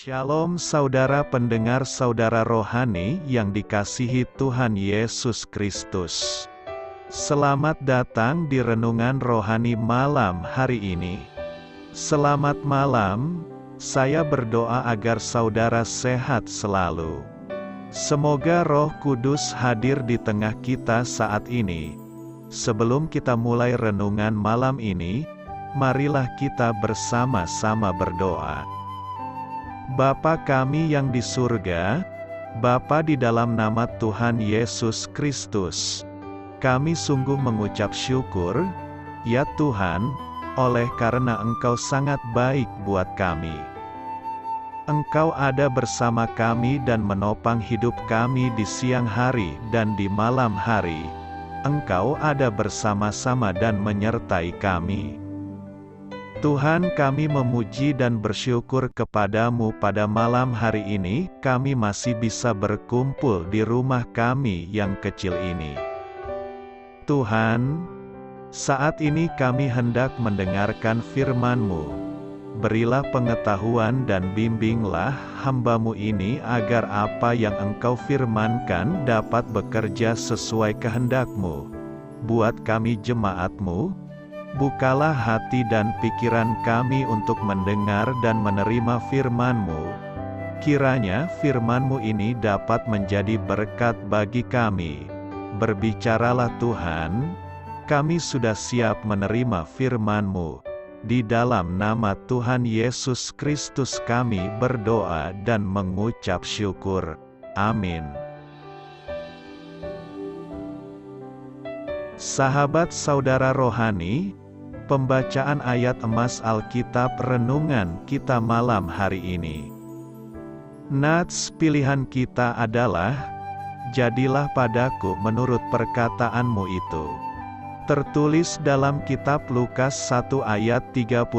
Shalom saudara pendengar saudara rohani yang dikasihi Tuhan Yesus Kristus. Selamat datang di renungan rohani malam hari ini. Selamat malam, saya berdoa agar saudara sehat selalu. Semoga Roh Kudus hadir di tengah kita saat ini. Sebelum kita mulai renungan malam ini, marilah kita bersama-sama berdoa. Bapa kami yang di surga, Bapa di dalam nama Tuhan Yesus Kristus, kami sungguh mengucap syukur, ya Tuhan, oleh karena Engkau sangat baik buat kami. Engkau ada bersama kami dan menopang hidup kami di siang hari dan di malam hari. Engkau ada bersama-sama dan menyertai kami. Tuhan, kami memuji dan bersyukur kepadamu pada malam hari ini, kami masih bisa berkumpul di rumah kami yang kecil ini. Tuhan, saat ini kami hendak mendengarkan firman-Mu. Berilah pengetahuan dan bimbinglah hamba-Mu ini agar apa yang Engkau firmankan dapat bekerja sesuai kehendak-Mu. Buat kami jemaat-Mu, bukalah hati dan pikiran kami untuk mendengar dan menerima firman-Mu. Kiranya firman-Mu ini dapat menjadi berkat bagi kami. Berbicaralah Tuhan, kami sudah siap menerima firman-Mu. Di dalam nama Tuhan Yesus Kristus kami berdoa dan mengucap syukur. Amin. Sahabat saudara rohani, pembacaan ayat emas Alkitab renungan kita malam hari ini. Nats pilihan kita adalah, jadilah padaku menurut perkataan-Mu itu. Tertulis dalam kitab Lukas 1 ayat 38.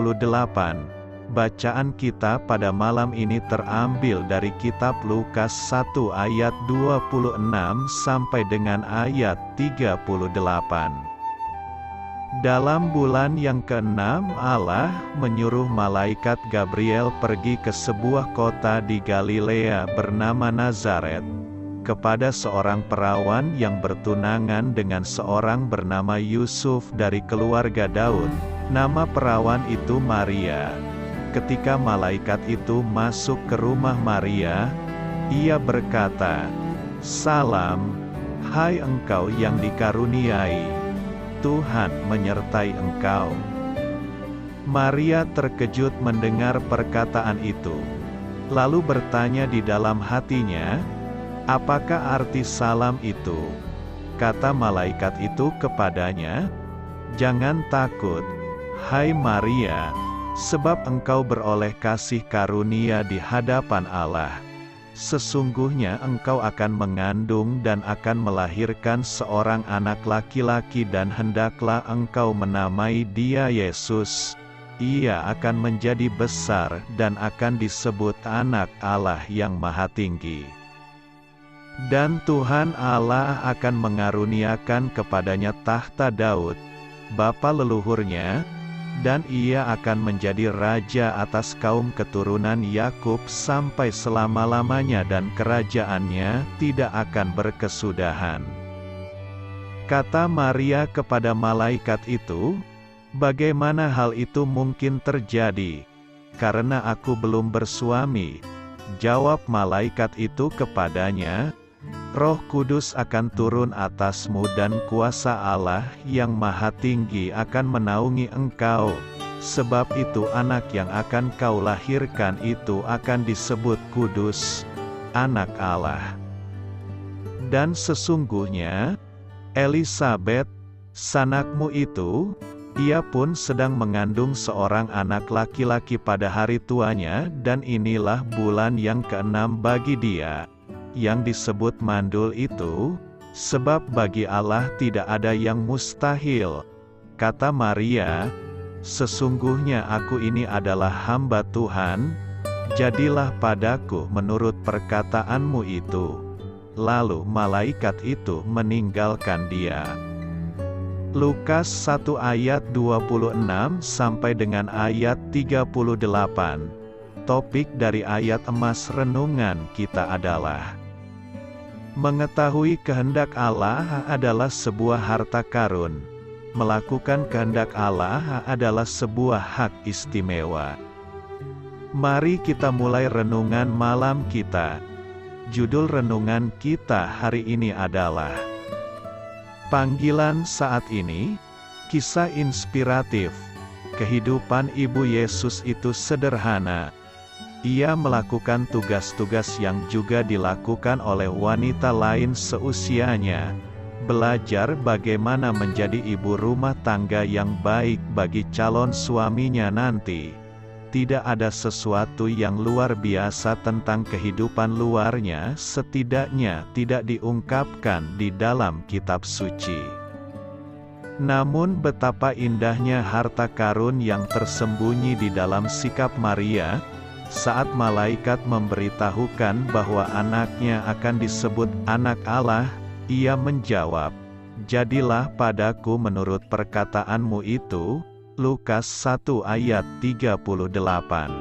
Bacaan kita pada malam ini terambil dari kitab Lukas 1 ayat 26 sampai dengan ayat 38. Dalam bulan yang ke-6 Allah menyuruh malaikat Gabriel pergi ke sebuah kota di Galilea bernama Nazaret, kepada seorang perawan yang bertunangan dengan seorang bernama Yusuf dari keluarga Daud. Nama perawan itu Maria. Ketika malaikat itu masuk ke rumah Maria, ia berkata, "Salam, hai engkau yang dikaruniai, Tuhan menyertai engkau." Maria terkejut mendengar perkataan itu, lalu bertanya di dalam hatinya, "Apakah arti salam itu?" Kata malaikat itu kepadanya, "Jangan takut, hai Maria, sebab engkau beroleh kasih karunia di hadapan Allah. Sesungguhnya engkau akan mengandung dan akan melahirkan seorang anak laki-laki dan hendaklah engkau menamai dia Yesus. Ia akan menjadi besar dan akan disebut Anak Allah yang Maha Tinggi. Dan Tuhan Allah akan mengaruniakan kepadanya tahta Daud, bapa leluhurnya, dan ia akan menjadi raja atas kaum keturunan Yakub sampai selama-lamanya dan kerajaannya tidak akan berkesudahan." Kata Maria kepada malaikat itu, "Bagaimana hal itu mungkin terjadi? Karena aku belum bersuami." Jawab malaikat itu kepadanya, "Roh Kudus akan turun atasmu dan kuasa Allah yang Maha Tinggi akan menaungi engkau. Sebab itu anak yang akan kau lahirkan itu akan disebut kudus, Anak Allah. Dan sesungguhnya, Elisabet, sanakmu itu, ia pun sedang mengandung seorang anak laki-laki pada hari tuanya dan inilah bulan yang ke-6 bagi dia, yang disebut mandul itu, sebab bagi Allah tidak ada yang mustahil." Kata Maria, "Sesungguhnya aku ini adalah hamba Tuhan, jadilah padaku menurut perkataan-Mu itu." Lalu malaikat itu meninggalkan dia. Lukas 1 ayat 26 sampai dengan ayat 38. Topik dari ayat emas renungan kita adalah mengetahui kehendak Allah adalah sebuah harta karun. Melakukan kehendak Allah adalah sebuah hak istimewa. Mari kita mulai renungan malam kita. Judul renungan kita hari ini adalah Panggilan Saat Ini. Kisah inspiratif. Kehidupan Ibu Yesus itu sederhana. Ia melakukan tugas-tugas yang juga dilakukan oleh wanita lain seusianya. Belajar bagaimana menjadi ibu rumah tangga yang baik bagi calon suaminya nanti. Tidak ada sesuatu yang luar biasa tentang kehidupan luarnya, setidaknya tidak diungkapkan di dalam kitab suci. Namun betapa indahnya harta karun yang tersembunyi di dalam sikap Maria, saat malaikat memberitahukan bahwa anaknya akan disebut anak Allah. Ia menjawab, "Jadilah padaku menurut perkataanmu itu." Lukas 1 ayat 38.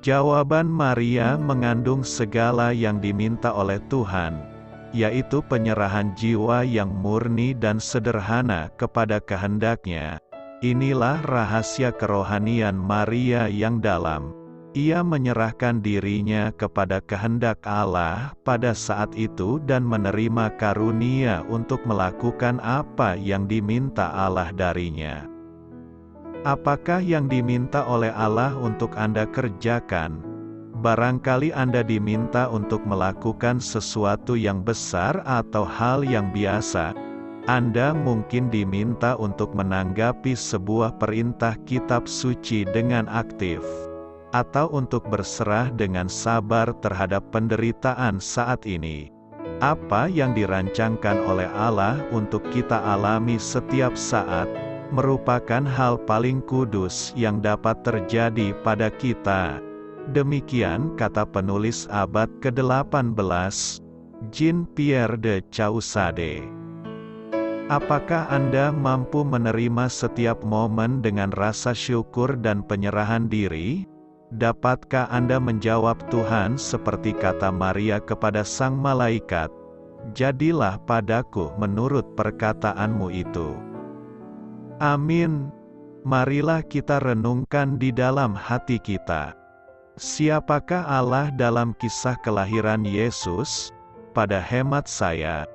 Jawaban Maria mengandung segala yang diminta oleh Tuhan, yaitu penyerahan jiwa yang murni dan sederhana kepada kehendak-Nya. Inilah rahasia kerohanian Maria yang dalam. Ia menyerahkan dirinya kepada kehendak Allah pada saat itu dan menerima karunia untuk melakukan apa yang diminta Allah darinya. Apakah yang diminta oleh Allah untuk Anda kerjakan? Barangkali Anda diminta untuk melakukan sesuatu yang besar atau hal yang biasa. Anda mungkin diminta untuk menanggapi sebuah perintah kitab suci dengan aktif, atau untuk berserah dengan sabar terhadap penderitaan saat ini. Apa yang dirancangkan oleh Allah untuk kita alami setiap saat, merupakan hal paling kudus yang dapat terjadi pada kita. Demikian kata penulis abad ke-18, Jean-Pierre de Caussade. Apakah Anda mampu menerima setiap momen dengan rasa syukur dan penyerahan diri? Dapatkah Anda menjawab Tuhan seperti kata Maria kepada sang malaikat, "Jadilah padaku menurut perkataanmu itu"? Amin. Marilah kita renungkan di dalam hati kita. Siapakah Allah dalam kisah kelahiran Yesus? Pada hemat saya,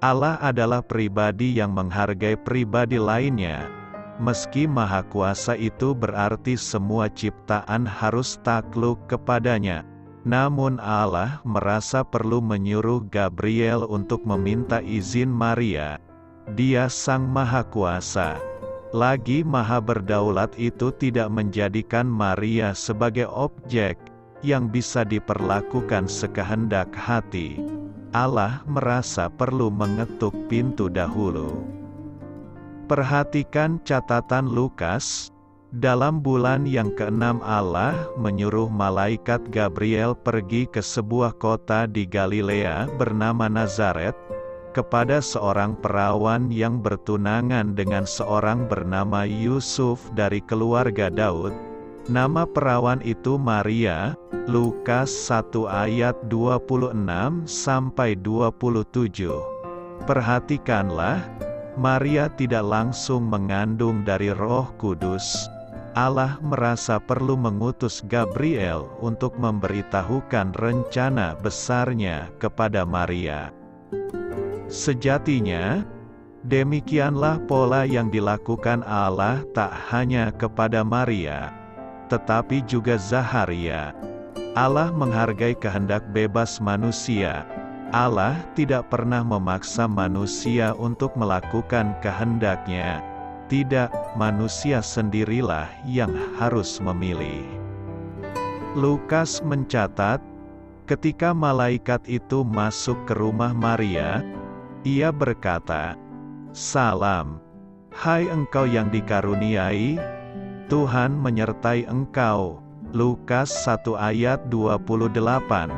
Allah adalah pribadi yang menghargai pribadi lainnya. Meski Maha Kuasa itu berarti semua ciptaan harus takluk kepadanya. Namun Allah merasa perlu menyuruh Gabriel untuk meminta izin Maria. Dia Sang Maha Kuasa. Lagi Maha Berdaulat itu tidak menjadikan Maria sebagai objek yang bisa diperlakukan sekehendak hati. Allah merasa perlu mengetuk pintu dahulu. Perhatikan catatan Lukas. Dalam bulan yang ke-6 Allah menyuruh malaikat Gabriel pergi ke sebuah kota di Galilea bernama Nazaret, kepada seorang perawan yang bertunangan dengan seorang bernama Yusuf dari keluarga Daud. Nama perawan itu Maria. Lukas 1 ayat 26-27. Perhatikanlah, Maria tidak langsung mengandung dari Roh Kudus. Allah merasa perlu mengutus Gabriel untuk memberitahukan rencana besarnya kepada Maria. Sejatinya, demikianlah pola yang dilakukan Allah tak hanya kepada Maria, tetapi juga Zaharia. Allah menghargai kehendak bebas manusia. Allah tidak pernah memaksa manusia untuk melakukan kehendak-Nya. Tidak, manusia sendirilah yang harus memilih. Lukas mencatat, ketika malaikat itu masuk ke rumah Maria, ia berkata, "Salam, hai engkau yang dikaruniai, Tuhan menyertai engkau." Lukas 1 ayat 28.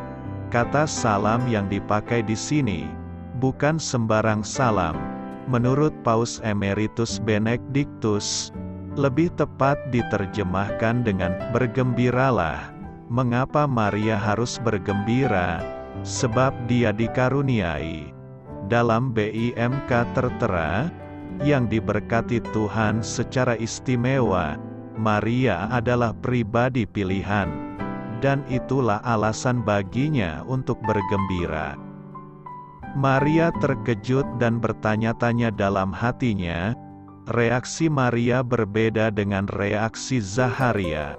Kata salam yang dipakai di sini bukan sembarang salam. Menurut Paus Emeritus Benedictus, Lebih tepat diterjemahkan dengan bergembiralah. Mengapa Maria harus bergembira? Sebab dia dikaruniai dalam BIMK tertera, yang diberkati Tuhan secara istimewa. Maria adalah pribadi pilihan, dan itulah alasan baginya untuk bergembira. Maria terkejut dan bertanya-tanya dalam hatinya. Reaksi Maria berbeda dengan reaksi Zakharia.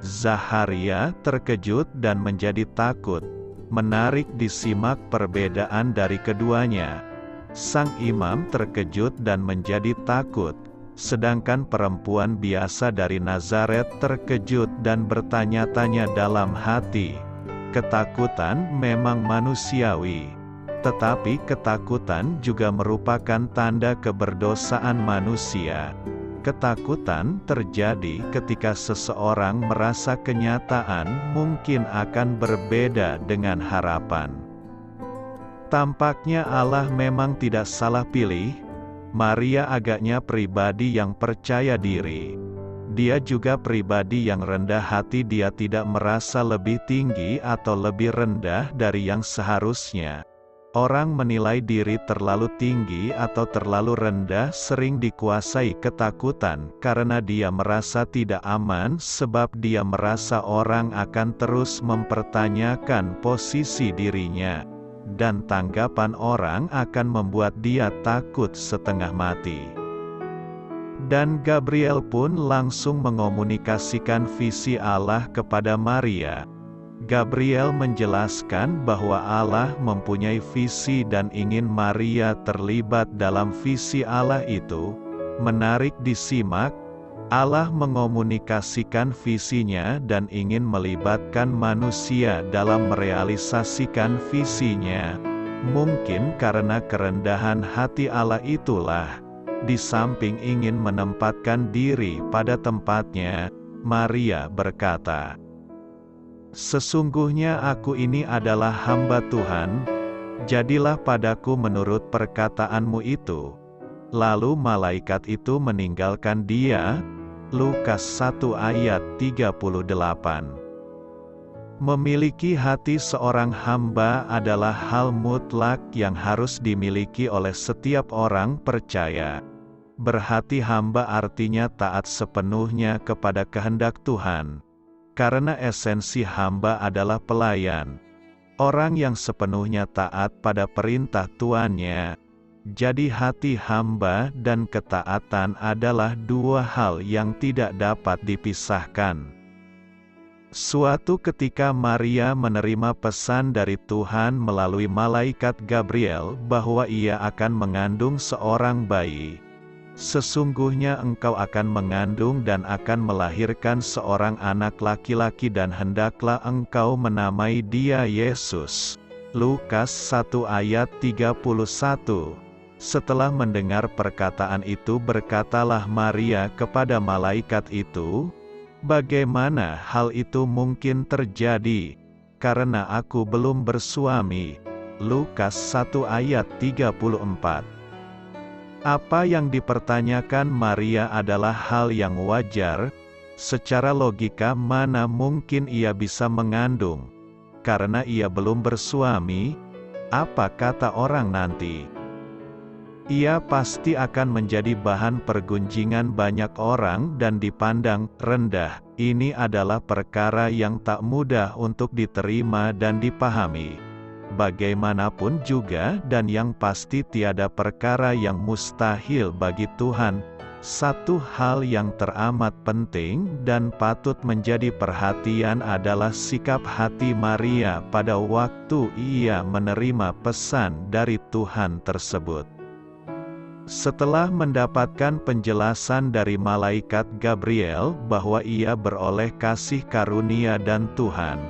Zakharia terkejut dan menjadi takut. Menarik disimak perbedaan dari keduanya. Sang imam terkejut dan menjadi takut, sedangkan perempuan biasa dari Nazaret terkejut dan bertanya-tanya dalam hati. Ketakutan memang manusiawi, tetapi ketakutan juga merupakan tanda keberdosaan manusia. Ketakutan terjadi ketika seseorang merasa kenyataan mungkin akan berbeda dengan harapan. Tampaknya Allah memang tidak salah pilih. Maria agaknya pribadi yang percaya diri. Dia juga pribadi yang rendah hati. Dia tidak merasa lebih tinggi atau lebih rendah dari yang seharusnya. Orang menilai diri terlalu tinggi atau terlalu rendah sering dikuasai ketakutan karena dia merasa tidak aman, sebab dia merasa orang akan terus mempertanyakan posisi dirinya, dan tanggapan orang akan membuat dia takut setengah mati. Dan Gabriel pun langsung mengomunikasikan visi Allah kepada Maria. Gabriel menjelaskan bahwa Allah mempunyai visi dan ingin Maria terlibat dalam visi Allah itu. Menarik disimak, Allah mengomunikasikan visinya dan ingin melibatkan manusia dalam merealisasikan visinya. Mungkin karena kerendahan hati Allah itulah, di samping ingin menempatkan diri pada tempatnya, Maria berkata, "Sesungguhnya aku ini adalah hamba Tuhan, jadilah padaku menurut perkataanmu itu." Lalu malaikat itu meninggalkan dia. Lukas 1 ayat 38. Memiliki hati seorang hamba adalah hal mutlak yang harus dimiliki oleh setiap orang percaya. Berhati hamba artinya taat sepenuhnya kepada kehendak Tuhan. Karena esensi hamba adalah pelayan. Orang yang sepenuhnya taat pada perintah tuannya. Jadi hati hamba dan ketaatan adalah dua hal yang tidak dapat dipisahkan. Suatu ketika Maria menerima pesan dari Tuhan melalui malaikat Gabriel bahwa ia akan mengandung seorang bayi. "Sesungguhnya engkau akan mengandung dan akan melahirkan seorang anak laki-laki dan hendaklah engkau menamai dia Yesus." Lukas 1 ayat 31. Setelah mendengar perkataan itu berkatalah Maria kepada malaikat itu, "Bagaimana hal itu mungkin terjadi? Karena aku belum bersuami." Lukas 1 ayat 34. Apa yang dipertanyakan Maria adalah hal yang wajar. Secara logika mana mungkin ia bisa mengandung? Karena ia belum bersuami. Apa kata orang nanti? Ia pasti akan menjadi bahan pergunjingan banyak orang dan dipandang rendah. Ini adalah perkara yang tak mudah untuk diterima dan dipahami. Bagaimanapun juga dan yang pasti tiada perkara yang mustahil bagi Tuhan. Satu hal yang teramat penting dan patut menjadi perhatian adalah sikap hati Maria pada waktu ia menerima pesan dari Tuhan tersebut. Setelah mendapatkan penjelasan dari malaikat Gabriel bahwa ia beroleh kasih karunia dan Tuhan,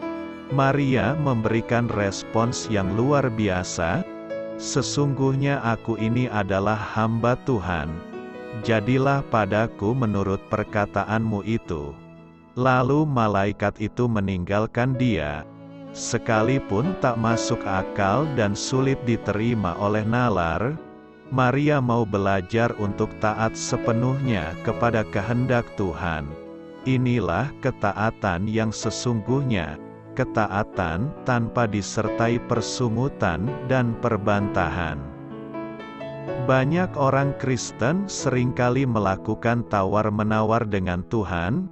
Maria memberikan respons yang luar biasa. "Sesungguhnya aku ini adalah hamba Tuhan. Jadilah padaku menurut perkataanmu itu." Lalu malaikat itu meninggalkan dia. Sekalipun tak masuk akal dan sulit diterima oleh nalar, Maria mau belajar untuk taat sepenuhnya kepada kehendak Tuhan. Inilah ketaatan yang sesungguhnya, ketaatan tanpa disertai persungutan dan perbantahan. Banyak orang Kristen seringkali melakukan tawar-menawar dengan Tuhan,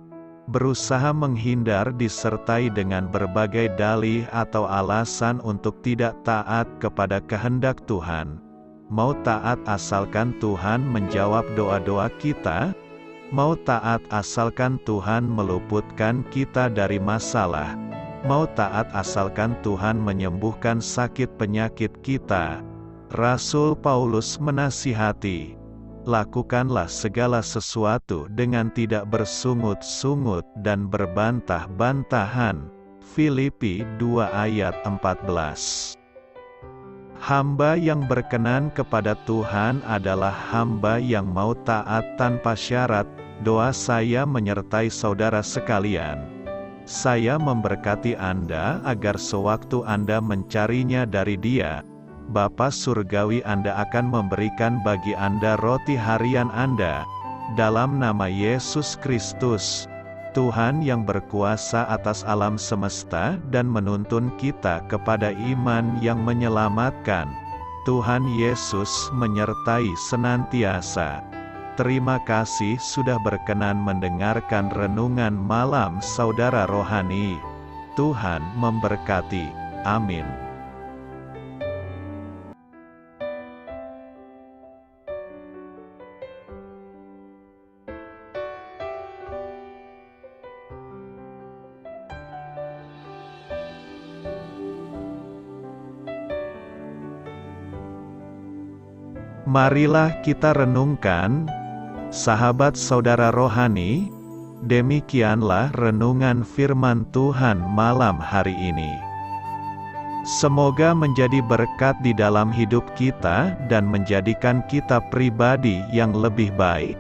berusaha menghindar disertai dengan berbagai dalih atau alasan untuk tidak taat kepada kehendak Tuhan. Mau taat asalkan Tuhan menjawab doa-doa kita, mau taat asalkan Tuhan meluputkan kita dari masalah, mau taat asalkan Tuhan menyembuhkan sakit penyakit kita. Rasul Paulus menasihati, lakukanlah segala sesuatu dengan tidak bersungut-sungut dan berbantah-bantahan. Filipi 2 ayat 14. Hamba yang berkenan kepada Tuhan adalah hamba yang mau taat tanpa syarat. Doa saya menyertai saudara sekalian. Saya memberkati Anda agar sewaktu Anda mencarinya dari Dia, Bapa Surgawi Anda akan memberikan bagi Anda roti harian Anda. Dalam nama Yesus Kristus, Tuhan yang berkuasa atas alam semesta dan menuntun kita kepada iman yang menyelamatkan. Tuhan Yesus menyertai senantiasa. Terima kasih sudah berkenan mendengarkan renungan malam saudara rohani. Tuhan memberkati. Amin. Marilah kita renungkan, sahabat saudara rohani, demikianlah renungan firman Tuhan malam hari ini. Semoga menjadi berkat di dalam hidup kita dan menjadikan kita pribadi yang lebih baik.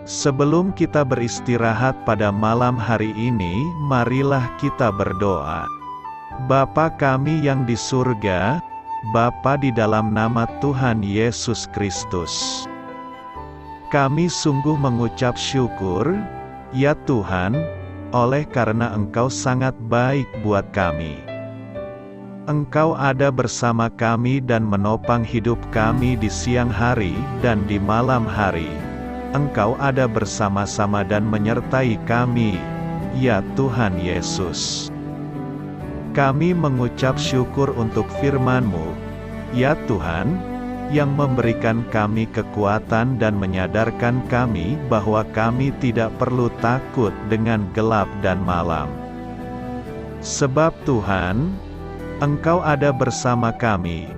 Sebelum kita beristirahat pada malam hari ini, marilah kita berdoa. Bapa kami yang di surga, Bapa di dalam nama Tuhan Yesus Kristus, kami sungguh mengucap syukur, ya Tuhan, oleh karena Engkau sangat baik buat kami. Engkau ada bersama kami dan menopang hidup kami di siang hari dan di malam hari. Engkau ada bersama-sama dan menyertai kami, ya Tuhan Yesus. Kami mengucap syukur untuk firman-Mu, ya Tuhan, yang memberikan kami kekuatan dan menyadarkan kami bahwa kami tidak perlu takut dengan gelap dan malam. Sebab Tuhan, Engkau ada bersama kami.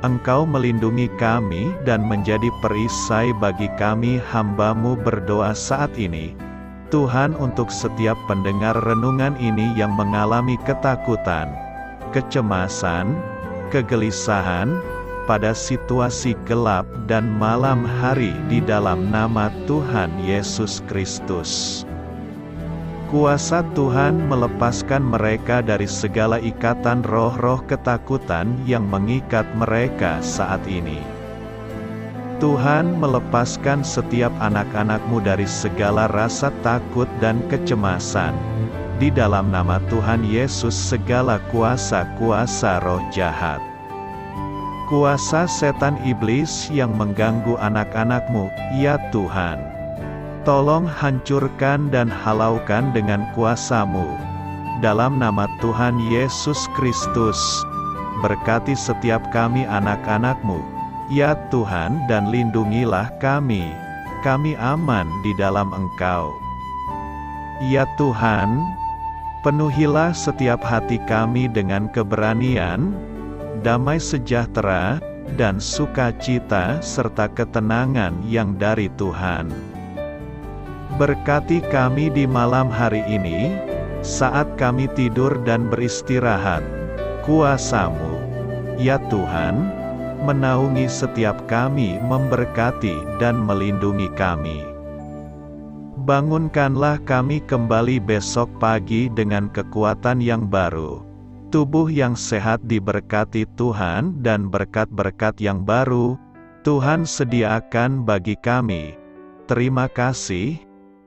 Engkau melindungi kami dan menjadi perisai bagi kami hamba-Mu berdoa saat ini. Tuhan, untuk setiap pendengar renungan ini yang mengalami ketakutan, kecemasan, kegelisahan, pada situasi gelap dan malam hari di dalam nama Tuhan Yesus Kristus. Kuasa Tuhan melepaskan mereka dari segala ikatan roh-roh ketakutan yang mengikat mereka saat ini. Tuhan melepaskan setiap anak-anak-Mu dari segala rasa takut dan kecemasan. Di dalam nama Tuhan Yesus segala kuasa-kuasa roh jahat, kuasa setan iblis yang mengganggu anak-anak-Mu, ya Tuhan, tolong hancurkan dan halaukan dengan kuasa-Mu. Dalam nama Tuhan Yesus Kristus, berkati setiap kami anak-anak-Mu, ya Tuhan, dan lindungilah kami. Kami aman di dalam Engkau. Ya Tuhan, penuhilah setiap hati kami dengan keberanian, damai sejahtera, dan sukacita serta ketenangan yang dari Tuhan. Berkati kami di malam hari ini, saat kami tidur dan beristirahat. Kuasa-Mu, ya Tuhan, menaungi setiap kami, memberkati dan melindungi kami. Bangunkanlah kami kembali besok pagi dengan kekuatan yang baru, tubuh yang sehat diberkati Tuhan dan berkat-berkat yang baru, Tuhan sediakan bagi kami. Terima kasih,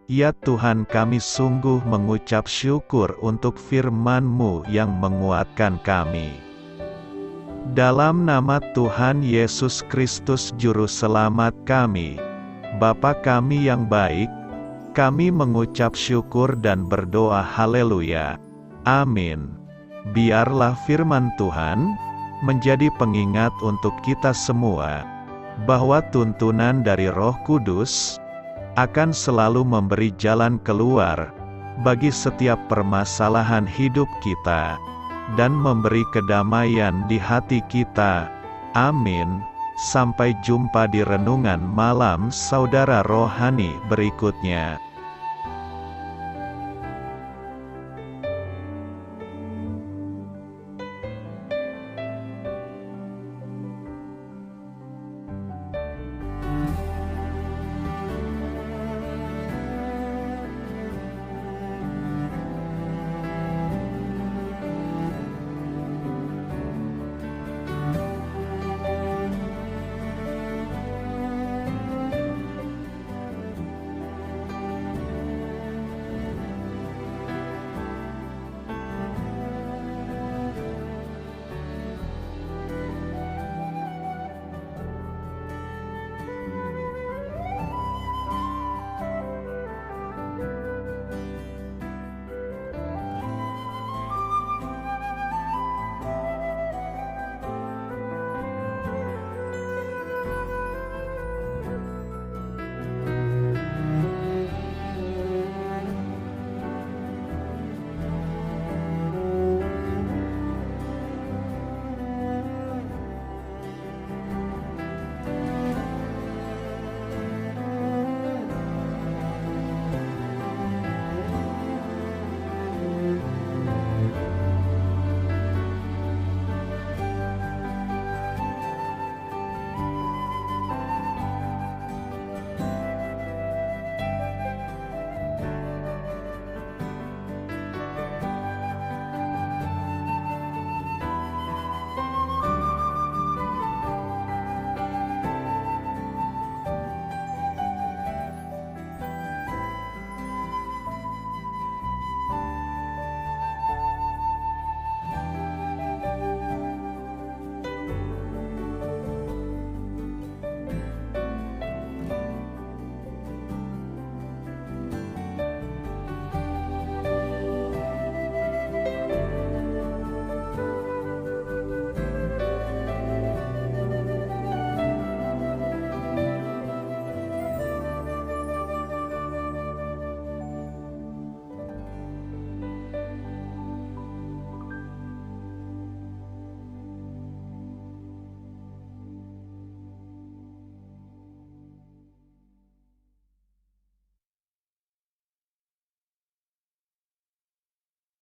ya Tuhan, kami sungguh mengucap syukur untuk firman-Mu yang menguatkan kami. Dalam nama Tuhan Yesus Kristus Juru Selamat kami, Bapa kami yang baik, kami mengucap syukur dan berdoa haleluya. Amin. Biarlah firman Tuhan menjadi pengingat untuk kita semua, bahwa tuntunan dari Roh Kudus akan selalu memberi jalan keluar bagi setiap permasalahan hidup kita, dan memberi kedamaian di hati kita. Amin. Sampai jumpa di renungan malam saudara rohani berikutnya.